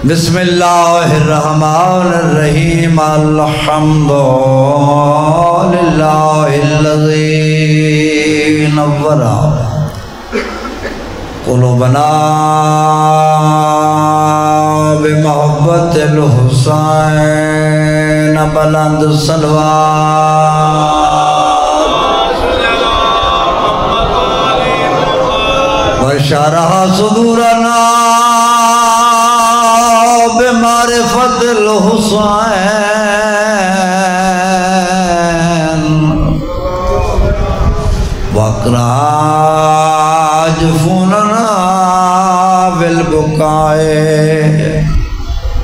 بسم اللہ الرحمن الرحیم الحمد للہ الذی نور قلوبنا بمحبت الحسین بلند صلوات وشرح صدورنا بمعرفت الحسین واقرأ جفوننا بالبكاء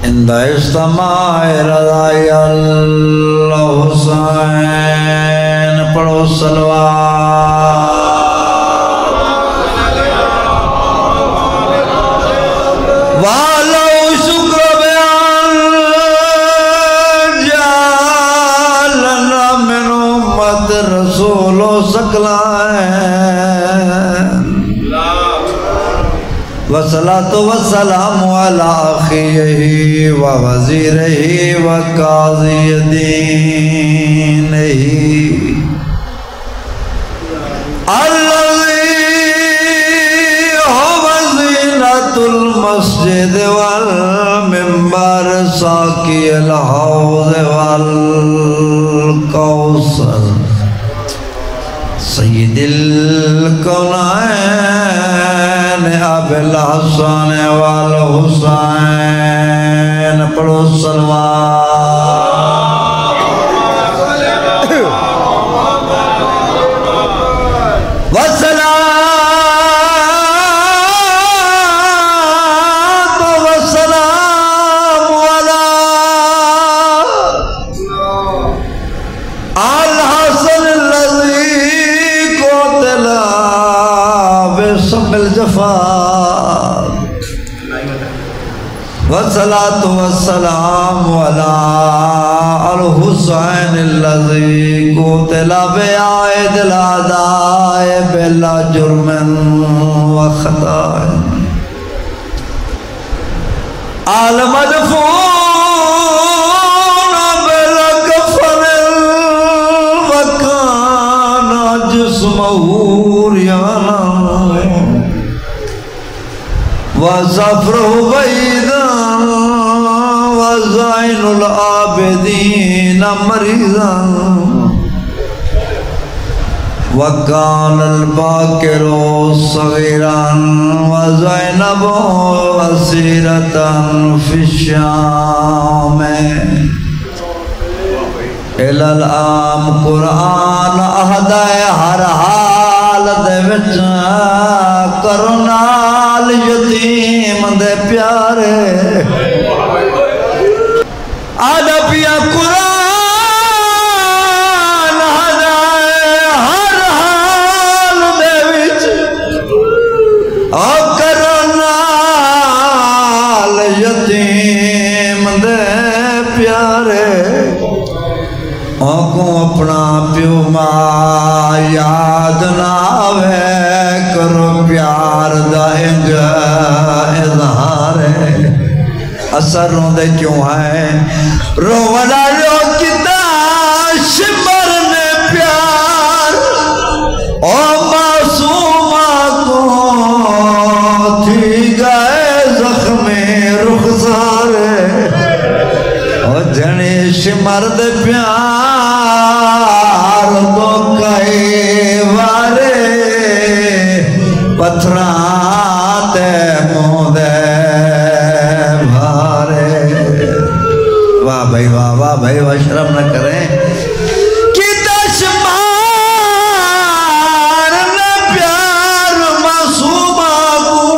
عند استماع رضاء الحسین پڑھو صلوات رسول سکلائن والصلاة والسلام على أخيه ووزيره وقاضي دينه الذي هو زينة المسجد والمنبر ساقي الحوض والكوثر سید الکونین ابی الحسن والحسین پڑھو صلوات والصلاة والسلام علی الحسن الذي بسم الجفاء والصلاة والسلام على الحسين الذي قتل بعيد الأعداء بلا جرم وخطأ المدفون بلا كفن وكان جسمه ريانا وزفره بيضا وزين العابدين مريضا وكان الباكر صغيرا وزينب أسيرة في الشام إلى الآن قرآن أهدى ہر حال دے وچ کرنال یتیم دے پیارے آدھا پیا قرآن أهدى ہر حال دے وچ کرنال یتیم دے پیارے کو اپنا پیو ماں یاد نہ آوے کرو پیار دا انج اظہار اثر روندے کیوں ہے رونا رو کتا شمر نے پیار او معصومہ کو تھی گئے زخم رخسار او جھنی شمر دے پیار تو کئی وارے پتھران تے منہ دے بھارے واہ بھائی واہ بھائی واہ شرم نہ کریں کی دشمار نے پیار معصومہ کو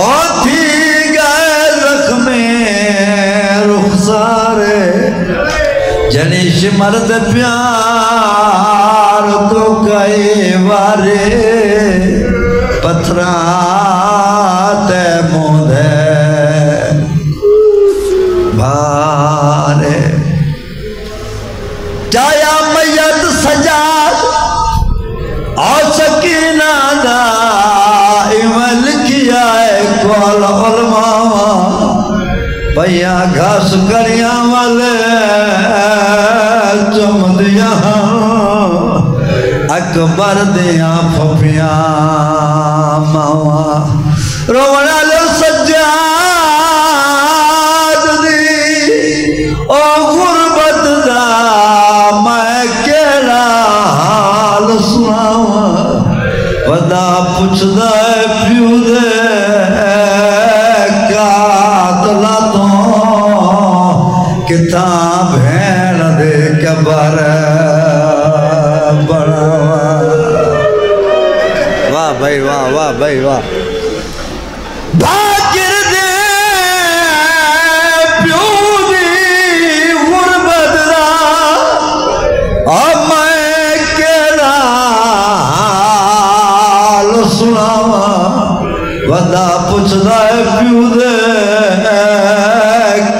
اور تھی گئے زخم رخسار جنیش مرد پیار تو کئی وارے پتھرات مودے بھارے چایا میت سجاد اور سکینہ دائم لکھیا ہے کول علماء پیا گھاس کڑیاں والے چم دیا اکبر دیا پھپیاں ماوا رونا لے سجاد دی او غربت دا میں کیڑا حال سناوا ودا پوچھ دے پیو دے قاتلا تو کتاں بھین دے قبر بڑھاوا واہ بھائی واہ واہ بھائی واہ بھاکر دے پیو دی غربت دا میں کیڑا حال سناوا ودا پوچھ دے پیو دے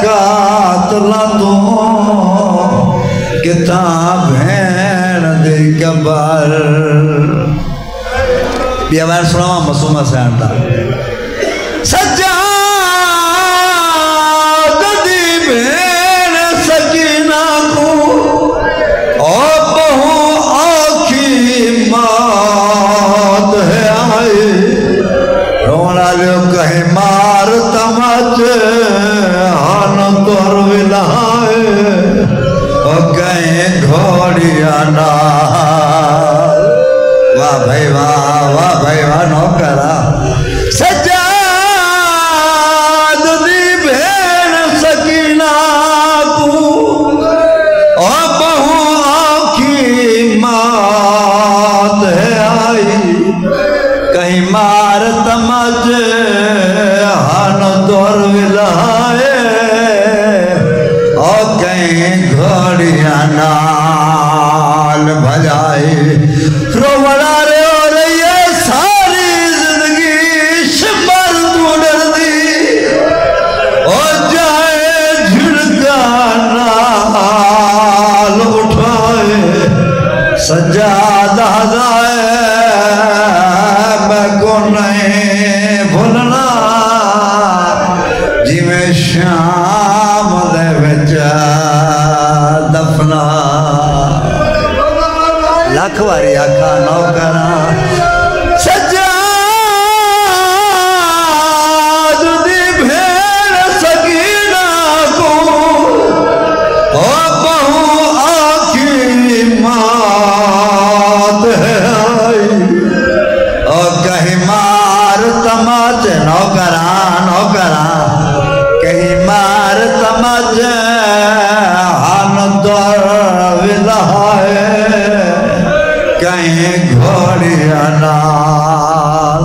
قاتلا تو کتاں بھین دے قبر بیا بار سناوا مسومہ سے آنڈا سجاد دی بھین سکینہ کو او بہو آنکھی مات ہے آئے رونا لیو کہیں مار تماچ ہن تور ولائے اور کہیں گھوڑیاں نال واہ بھائی واہ بھائی واہ نوکرا سجاد دی بھین سکینہ کو اور بہو آنکھی مات ہے آئی کہیں مار تمج ہن دور ولائے اور کہیں گھوڑیاں نال بھجائے روڑا رے اور یہ ساری زندگی شمر تو ڈر دی اور جائے جھڑکا نال اٹھائے سجادہ دائے میں کو نہیں بھولنا جی میں شام دے وچا دفنا لاکھ واری آکھا نوکرا سجاد دی بھین سکینہ کو او بہو آنکھی مات ہے آئی اور کہیں مار تماچ نوکرا کہیں مار تماچ ہن دور ولائے کہیں گھوڑیاں نال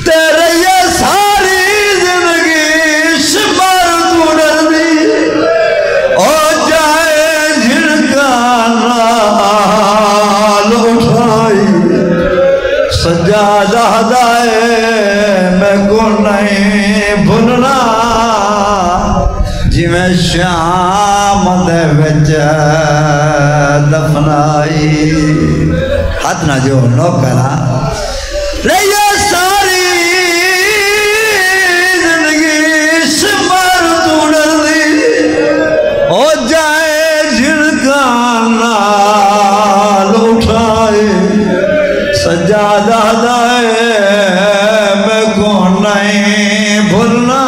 تیرے یہ ساری زندگی شمر تو ڈر دی اور جائے جھڑکا نال اٹھائی سجادہ دائے میں کو نہیں بھولنا جی میں شام دے وچ دفنائی ہاتھ نہ جو نوکرا یہ ساری زندگی شمر تو ڈر دی ہو جائے جھڑکا نال اٹھائے سجادہ دائے میں کو نہیں بھولنا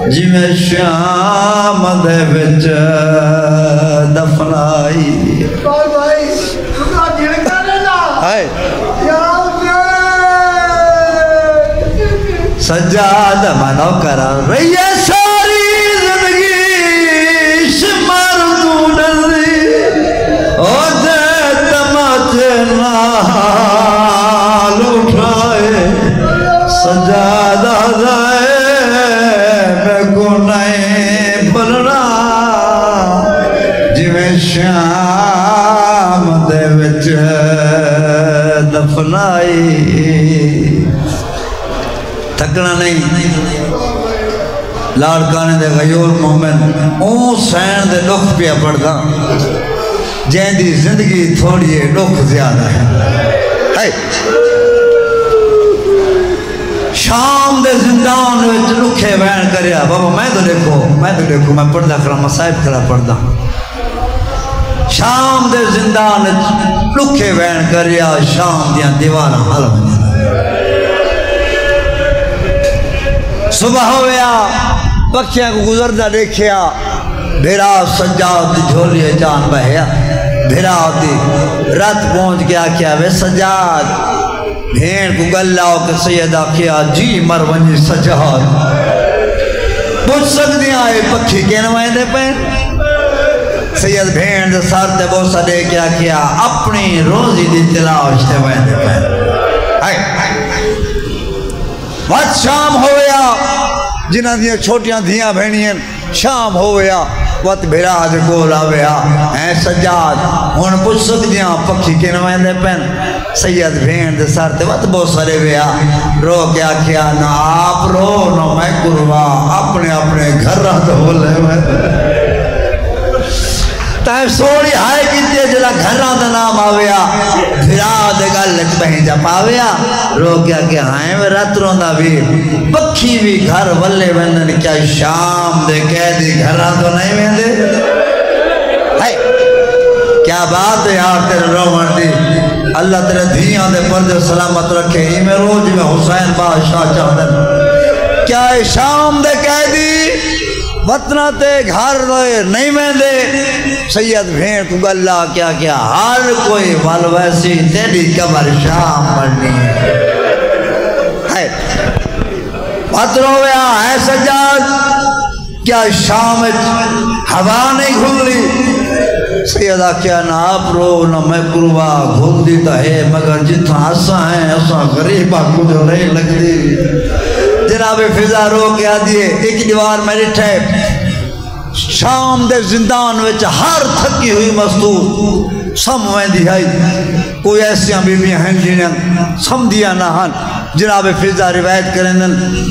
جی میں شام دے وچ دفنائی سجادہ منو کرا رہی ہے ساری زندگی شمر تو ڈر دی او دے تماچے نال اٹھائے سجادہ دائے میں کو نہیں بھولنا جی میں شام دے وچ دفنائی تھکنا نہیں لاڑکانے دے غیور مومن اون سین دے لکھ پیا پڑھدا جہاں دی زندگی تھوڑی ہے لکھ زیادہ ہے شام دے زندان وچ لکھے وین کریا بابا میں تو دیکھو میں پڑھدا کرا مصائب کرا پڑھدا شام دے زندان وچ لکھے وین کریا شام دیاں دیواراں ہل ونجن صبح ہویا پکھیاں کو گزردا دیکھیا بھیرا سجاد دی جھولی جان بہیا بھیرا دی رات پہنچ گیا کیا وے سجاد بھین کو گلاو کہ سیدہ کیا جی مر ونجی سجاد پوچھ سکتی آئے پکھی کے نوائیں دے پین سید بھین دے سار تے بوسا دے کیا اپنی روزی دی تلاوش تے وائیں دے پین وقت شام ہویا جنہ دیا چھوٹیاں دھیاں بھینیاں شام ہویا وقت بھیرا دے کول آویا اے سجاد ہن پوچھ سکدیاں پکھی کے نمائندے پین سید بھین دے سر تے وقت بہت سارے ویا رو کیا کیا نہ آپ رو نہ میں کروا اپنے گھر رہ تو بولے میں تائیں سوڑی ہائے کیتے جلا گھر رہ دا نام آویا بھیرا دے گلت بہن جا پاویا رو کیا کہ ہائیں میں رات روندہ بھی پکھی بھی گھر ولے وندن کیا شام دے قیدی گھر رہ تو نہیں وندے کیا بات ہے یار تیرے رومن دی اللہ تیرے دھیاں دے پردے سلامت رکھے ہی میں روز میں حسین بادشاہ چاہدن کیا شام دے قیدی وطنہ تے گھر روئے نہیں میں دے سید بھین کو گلہ کیا ہر کوئی والویسی تیری کمر شام پڑھنی ہے وقت رویا ہے سجاد کیا شام ہوا نہیں گھل لی سیدہ کیا نہ آپ رو نہ میں کروا گھل دی تا ہے مگر جتنا اساں ہیں اساں غریبہ کو جو نہیں لگ دی جناب فضا رو کیا دیئے ایک دیوار میں رٹھے شام دے زندان وچ ہر تھکی ہوئی مستور سمویں دیہائی کوئی ایسیاں بیبیاں ہیں جنہیں سمدیاں نہ ہن جناب فضا روایت کریں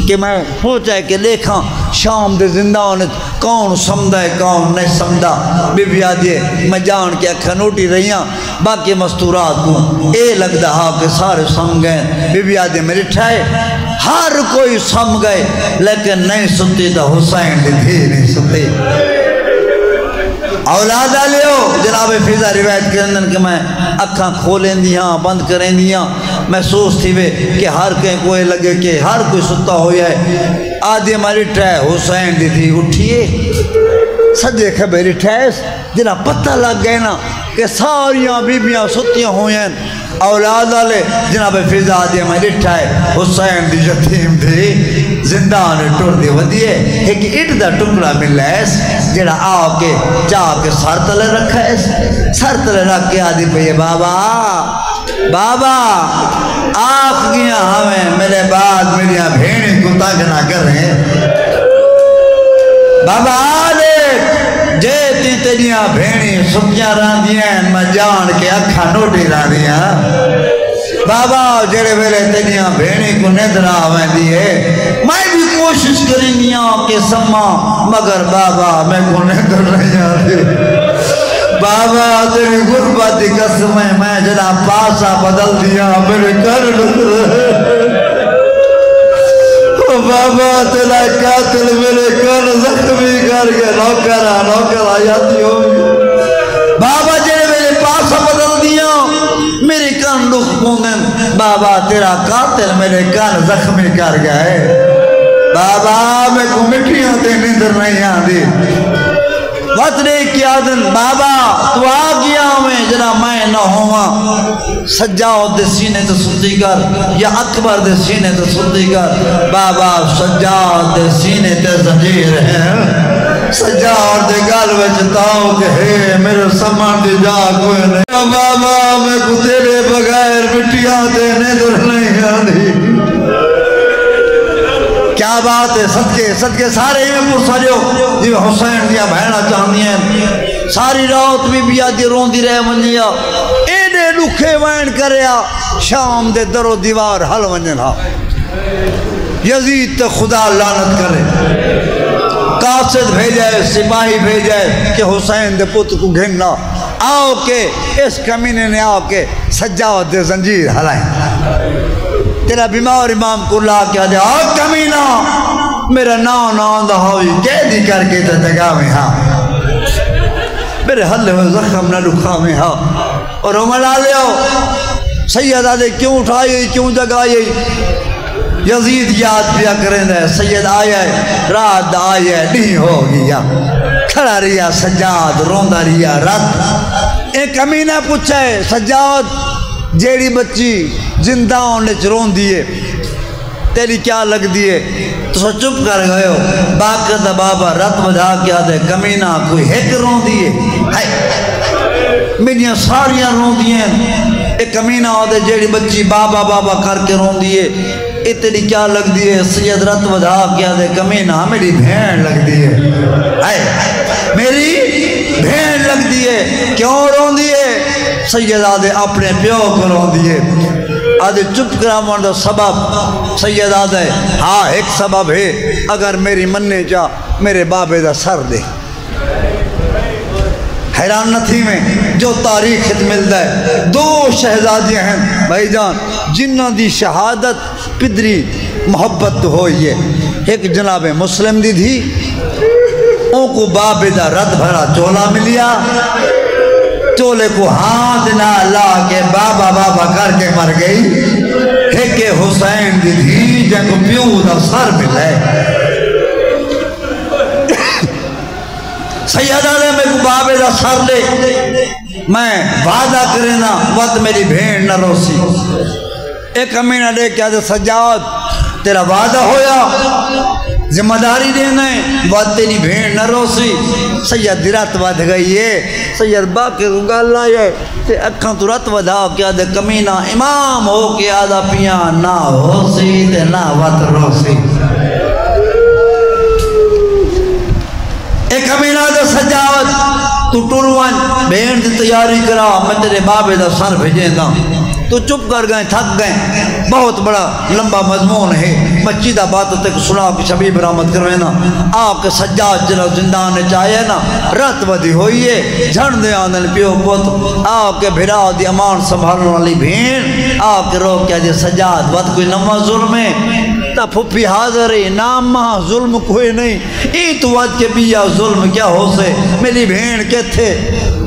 کہ میں سوچا کہ دیکھاں شام دے زندان کون سمدہ ہے کون نہیں سمدہ بی بی آدھے میں جان کے کھنوٹی رہیاں باقی مستورات کو اے لگتا ہاں کہ سارے سم گئے بی بی آدھے میری ٹھائے ہر کوئی سم گئے لیکن نہیں سنتی تو حسین دی نہیں سنتی اولاد آلیو جناب فضا روایت کریں کہ میں اکھاں کھولیں دیاں بند کریں دیاں محسوس تھی وے کہ ہر کہیں کوئی لگے کہ ہر کوئی ستا ہو جائے آدھی ہماری ٹھائے حسین دی تھی اٹھیے سجے خبری ٹھائے جنہ پتہ لگ گئے نا کہ ساریاں بیبیاں ستیاں ہوئیں اولاد آلے جناب فضا آدھی ہماری ٹھائے حسین دی یتیم تھی زندان ٹور دی ودیے ایک اٹ دا ٹکڑا مل ہے جڑا آو کے چاہ کے سر تلے رکھا ہے سر تلے رکھ کے آدھی پہ بابا آخ گیا ہمیں میرے بعد میریاں بھیڑیں کو تاک نہ کر رہے ہیں بابا آلے جے تی تیریاں بھیڑیں سکیاں ران دیاں میں جان کے اکھا نوٹی ران دیاں بابا جڑے ویلے تیریاں بھیڑیں کو ندر آویں دیئے میں بھی کوشش کریں گیا کہ سما مگر بابا میں کو ندر نہیں آتے بابا تیری غربت قسم ہے میں جنا پاسا بدل دیا میرے کر بابا تیرا قاتل میرے کر زخمی کر کے نوکر آیاتی ہوگی بابا جنے میرے پاسا بدل دیا میرے کان لکھ پونگن بابا تیرا قاتل میرے کان زخمی کر گئے بابا میں کو مٹھیاں تے نندر نہیں آدھی وطنے کیا دن بابا تو آ گیا ہمیں جنا میں نہ ہوا سجاؤ دے سینے تو سلطی کر یا اکبر دے سینے تو سلطی کر بابا سجاؤ دے سینے تے زنجیر ہے سجاؤ دے گال وچتاؤ کہ ہے میرے سمان دی جا کوئی نہیں بابا میں کو تیرے بغیر مٹیاں تے نظر نہیں آدھی کیا بات ہے صدقے سارے ہی میں پرسا جو جی حسین دیا بہنہ چاہنی ہیں ساری رات میں بھی آدھی رون دی رہے منجیا ایڈے لکھے وین کریا شام دے در و دیوار حل ونجنہا یزید تے خدا لعنت کرے قاصد بھیجائے سپاہی بھیجائے کہ حسین دے پت کو گھننا آؤ کہ اس کمینے نے آؤ کہ سجاوت دے زنجیر ہلائیں تیرا بیمار امام کو لا کے دے آ کمینہ میرا نام نہ آندہ ہوئی قیدی کر کے تے جگہ میں ہاں میرے حل و زخم نہ لکھا میں ہاں اور عمر آ لے سید آدھے کیوں اٹھائی کیوں جگائی یزید یاد پیا کریں دے سید آیا ہے رات آیا ہے نہیں ہو گیا کھڑا رہیا سجاد روندہ رہیا رات ایک کمینہ پوچھا ہے سجاد جیڑی بچی زندہ ہونے چرون دیئے تیری کیا لگ دیئے تو سو چپ کر گئے ہو باقی دا بابا رت بجھا کیا دے کمینہ کوئی ہیک رون دیئے میریاں ساریاں رون دیئے ایک کمینہ ہو دے جیڑی بچی بابا بابا کر کے رون دیئے تیری کیا لگ دیئے سید رت بجھا کیا دے کمینہ میری بھین لگ دیئے میری بھین لگ دیئے کیوں رون دیئے سید آدھے اپنے پیو کو رون دیئے آدھے چپ کرا مردہ سبب سید آدھے ہاں ایک سبب ہے اگر میری مننے جا میرے بابے دا سر دے حیران نہ تھی میں جو تاریخ ملتا ہے دو شہزادیاں ہیں بھائی جان جنہ دی شہادت پدری محبت ہوئی ہے ایک جناب مسلم دی تھی ان کو بابے دا رد بھرا چولا ملیا چولے کو ہاتھ نہ لا کے بابا بابا کر کے مر گئی ایک حسین دی تھی جن کو پیو دا سر ملے سیدہ نے میں کو بابے دا سر لے میں وعدہ کرنا وقت میری بھین نہ روسی ایک امینہ لے کے آدھے سجاد تیرا وعدہ ہویا ذمہ داری دینا ہے وقت تیری بھین نہ روسی سید دی رات ودھ گئی ہے سید باقی کو گال آئے تے اکھاں تو رات ودھا کے آدھے کمینہ امام ہو کے آدھا پیاں نہ ہوسی تے نہ وقت روسی ایک امینہ دے سجاوت تو ٹروان بہن دی تیاری کرا میں تیرے بابے دا سر بھیجیں دا تو چپ کر گئے تھک گئے بہت بڑا لمبا مضمون ہے بچی دا بات تک سنا کہ شبیب برآمد کروے نا آپ کے سجاد جنہ زندان نے چاہیے نا رات ودی ہوئی ہے جھڑ دے آندن پیو پوت آپ کے بھرا دی امان سنبھالنے والی بھین آپ کے روک کیا جے سجاد ود کوئی نمہ ظلم ہے تا پھپی حاضر ہے نام مہا ظلم کوئی نہیں ایت ود کے بیا ظلم کیا ہو سے میری بھین کے تھے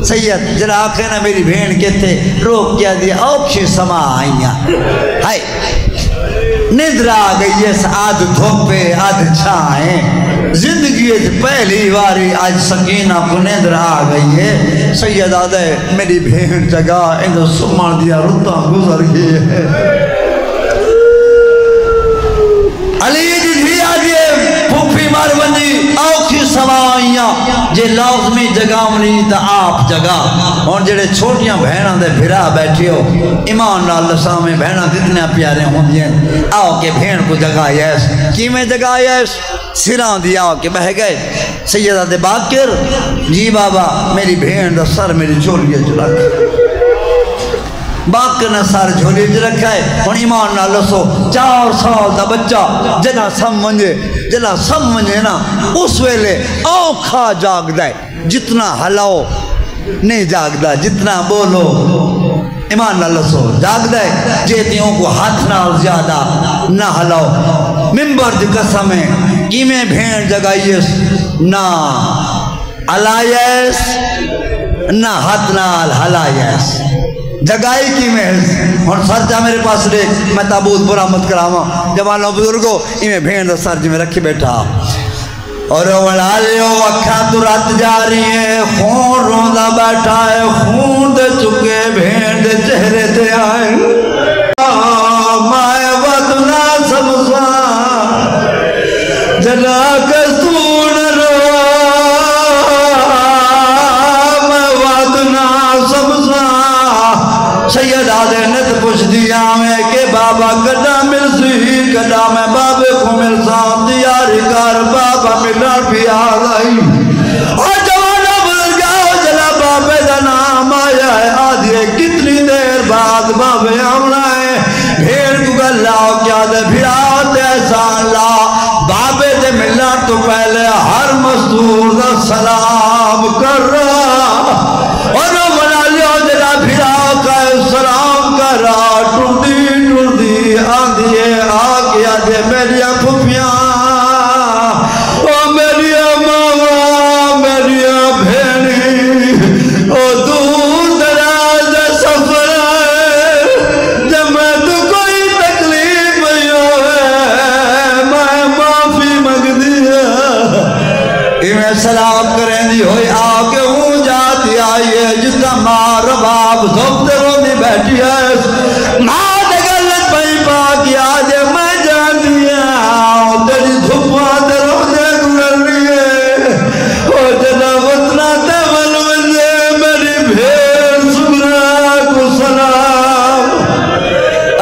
سید جرا آکھے نا میری بھین کے تھے روک کیا دیا اوکشی سما آئیاں ہائے ندر آ گئی ہے آدھ دھوپے آدھ چھائیں زندگی پہلی واری آج سکینہ کو ندر آ گئی ہے سید آدھے میری بھین جگہ اندھو سمار دیا رتا گزر گئی ہے علی جی دھی آجئے پھوپی مار بنی اوکھی سوائیاں جے لازمی جگہ منی تا آپ جگہ اور جڑے چھوٹیاں بہناں دے بھرا بیٹھے ہو ایمان نال لسامے بہناں کتنے پیارے ہوں دیں آؤ کے بہن کو جگہ یس کی میں جگہ یس سران دی آؤ کے بہ گئے سیدہ دے باکر جی بابا میری بہن دا سر میری چولیے چلا باقی نے سارے جھولی جو رکھا ہے اور ایمان نہ لسو 4 سال دا بچہ جنا سمجھے نا اس ویلے اوکھا جاگ دائے جتنا ہلاؤ نہیں جاگ دا جتنا بولو ایمان نہ لسو جاگ دائے جیتیوں کو ہاتھ نہ زیادہ نہ ہلاؤ ممبر دی قسم ہے کی میں بھین جگائیس نہ علائیس نہ ہاتھ نال ہلائیس جگائی کی محض اور سر جا میرے پاس لے میں تابوت برآمد کراما جوانوں بزرگوں میں بھین دا سر جی میں رکھی بیٹھا اور وڑالیو اکھا تو رات جا رہی ہے خون روندہ بیٹھا ہے خون دے چکے بھین دے چہرے تے آئے مائے ودنا سبزا جلا کستون رو مائے ودنا سبزا سید آدھے نت پوچھ دیا میں کہ بابا گڑا مل سی گڑا میں بابے کو مل سام دیاری کار بابا ملنا بھی آگئی اور جوانا بزرگاہ جلا بابے دا نام آیا ہے آدھے کتنی دیر بعد بابے آمنا ہے بھیڑ کو گلاو کیا دے بھیڑات احسان لا بابے دے ملنا تو پہلے ہر مزدور دا سلام کر رہا اور بنا لیو جلا بھیڑا کا سلام کرا ٹردی آندھی میں سلام کریں دی ہوئی آکے ہوں جاتی آئیے جتا ماں رباب دھوپتے رو دی بیٹھی ہے ماں دگلت پہی پاکی آجے میں جان دیا تیری دھوپا درو دے گرر لیے او جنا وطنا تیمن مجھے میری بھیر سکرہ کو سلام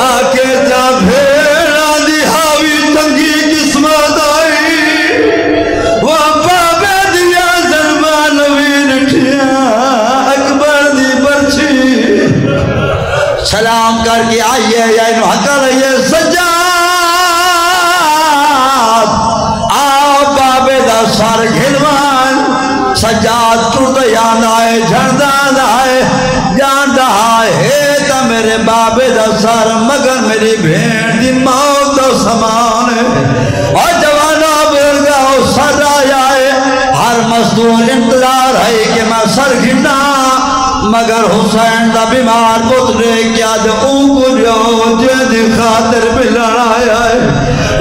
آکے جا بھیر آدھی حاوی تنگی قسمت آئی وابا دیا ظلمان وین ٹھیا اکبر دی برچی سلام کر کے آئیے یا انہوں حقا رہیے سجاد آؤ بابے دا سار گھنوان سجاد ٹوٹ یاد آئے جھردان آئے جاندہ آئے تا میرے بابے دا سار مگر میری بھین دی موت دا سامان ہے اور جوانا برگا ہو سر آئے ہر مزدور انتظار ہے کہ میں سر گھنا مگر حسین دا بیمار پترے کیا دے اوکو جو جیدی خاطر پہ لڑایا ہے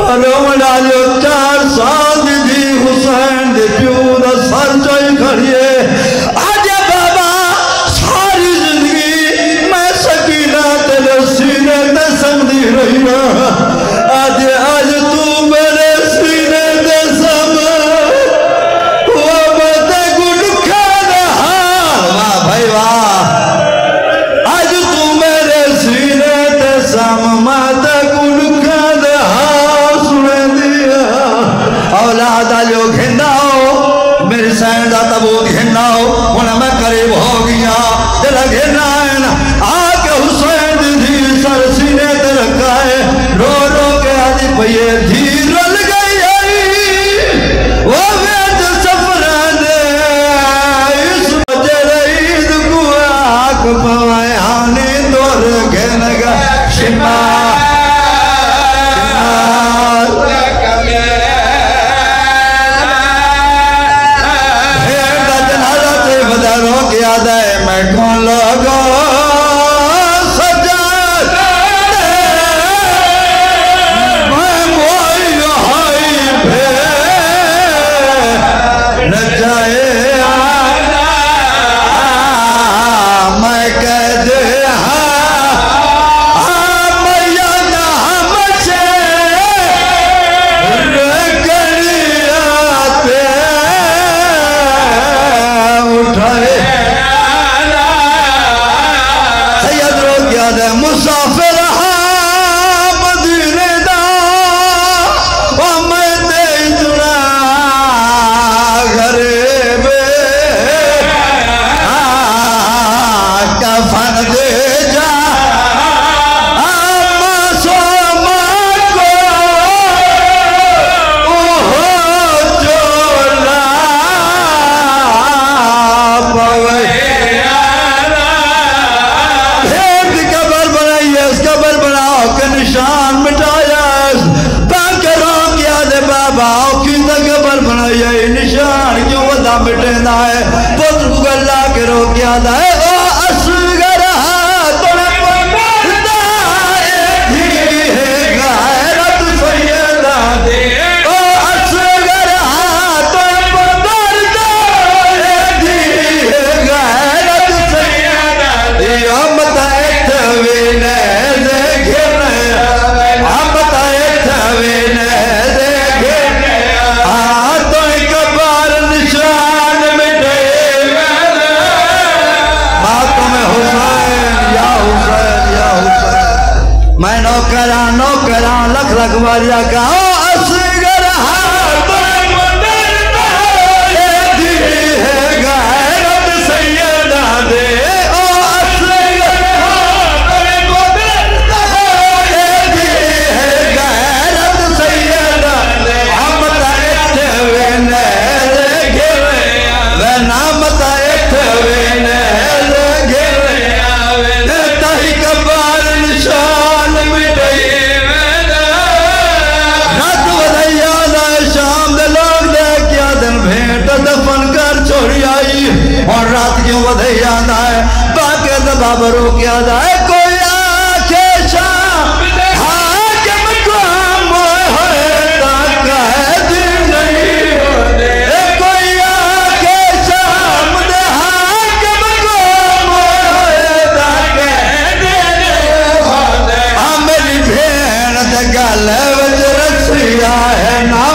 اور امڑا جو 4 سال دی حسین دے پیو دا سر چوئی کھڑیے آج بابا ساری زندگی میں سکینہ تیرے سینے تے سمدی رہی آج تو میرے سینے تے سمدی اولادہ جو گھناؤ میری سینڈا تبوت گھناؤ انہیں میں قریب ہو گیا دلہ گھنائن آکے حسین دی سر سینے تے رکھائے رو رو کے آدھی پہیے دھیر رل گئی وہ ویج سفرہ دے اس وجہ رئید کو آکھ پوائے آنے دور گھنگا شما میں کون لوگوں سجاد میں موئی ہائی بھیر نہ جائے میں کہہ دے میں یادہ مجھے رکڑیاتے اٹھائے مسافر مدینے دا میں دیجنا غریب کفن دے جا معصوم کو جوڑا پوے نشان مٹایا تاکہ روک یاد بابا کی تکبر بنایا نشان کیوں ودا مٹینا ہے پتر کو گلہ کے روک یاد ہے او اصغر ہاتھوں پردہ ایدھی ہے غیرت سیدہ دے او اصغر ہاتھوں پردہ ایدھی ہے غیرت سیدہ دے امت ایتھوین میں نوکران لکھ لکھ ماریا کہا اصغر ہاتھ ایدھی ہے غیرت سیدہ دے او اصغر ہاتھ ایدھی ہے غیرت سیدہ دے ہمت ایتھوین دے گھرے ونامت ایتھوین دے گھرے تہی کبار نشان دفن کر چھوڑی آئی اور رات کیوں ودھے یاد آئے باقی دباب روک یاد آئے کوئی آکے شام حاکم کو موئے ہوئے تاکہ ہے دن نہیں کوئی دیا ہے نا